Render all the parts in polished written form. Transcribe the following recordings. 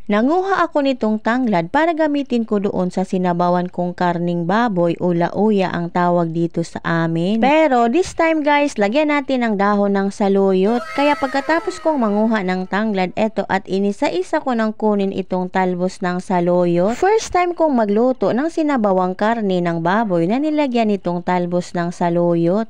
Nanguha ako nitong tanglad para gamitin ko doon sa sinabawan kong karning baboy o lauya ang tawag dito sa amin. Pero this time guys, lagyan natin ng dahon ng saluyot. Kaya pagkatapos kong manguha ng tanglad, eto at inisa-isa ko nang kunin itong talbos ng saluyot. First time kong magluto ng sinabawang karne ng baboy na nilagyan itong talbos ng saluyot.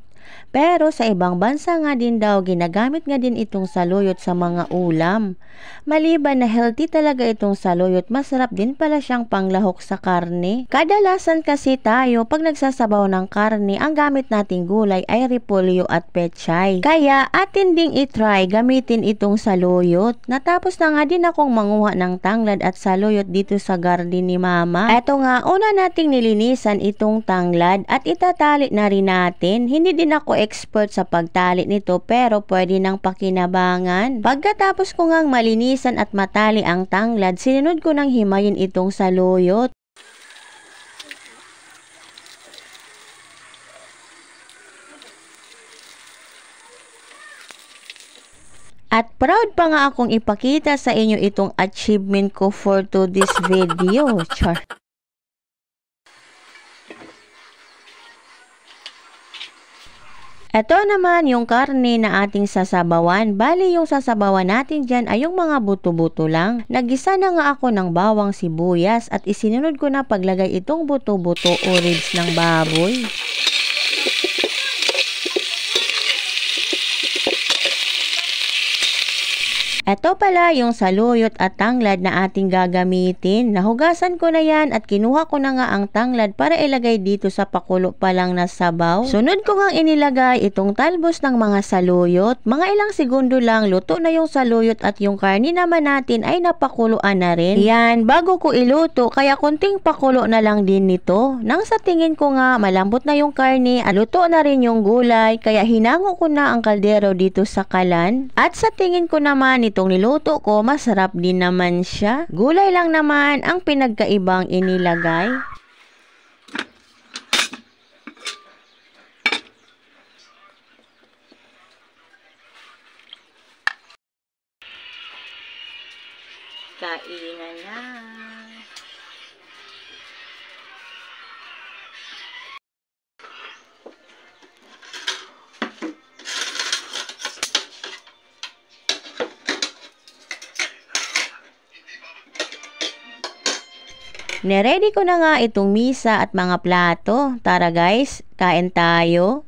Pero sa ibang bansa nga din daw, ginagamit nga din itong saluyot sa mga ulam. Maliban na healthy talaga itong saluyot, masarap din pala siyang panglahok sa karne. Kadalasan kasi tayo, pag nagsasabaw ng karne, ang gamit nating gulay ay repolyo at pechay. Kaya atin ding itry gamitin itong saluyot. Natapos na nga din akong manguha ng tanglad at saluyot dito sa garden ni mama. Eto nga, una nating nilinisan itong tanglad at itatali na rin natin. Hindi din ako expert sa pagtali nito pero pwede nang pakinabangan. Pagkatapos ko ngang malinisan at matali ang tanglad, sinunod ko nang himayin itong saluyot. At proud pa nga akong ipakita sa inyo itong achievement ko for today's video. Char. Ito naman yung karne na ating sasabawan. Bali yung sasabawan natin dyan ay yung mga buto-buto lang. Nagisa na nga ako ng bawang sibuyas at isinunod ko na paglagay itong buto-buto o ribs ng baboy. Ito pala yung saluyot at tanglad na ating gagamitin. Nahugasan ko na yan at kinuha ko na nga ang tanglad para ilagay dito sa pakulo pa lang na sabaw. Sunod ko nga inilagay itong talbos ng mga saluyot. Mga ilang segundo lang, luto na yung saluyot at yung karni naman natin ay napakuluan na rin. Yan, bago ko iluto, kaya konting pakulo na lang din nito. Nang sa tingin ko nga, malambot na yung karni at luto na rin yung gulay, kaya hinango ko na ang kaldero dito sa kalan. At sa tingin ko naman, itong niluto ko, masarap din naman siya. Gulay lang naman ang pinagkaibang inilagay. Kainan na. Neready ko na nga itong misa at mga plato. Tara guys, kain tayo.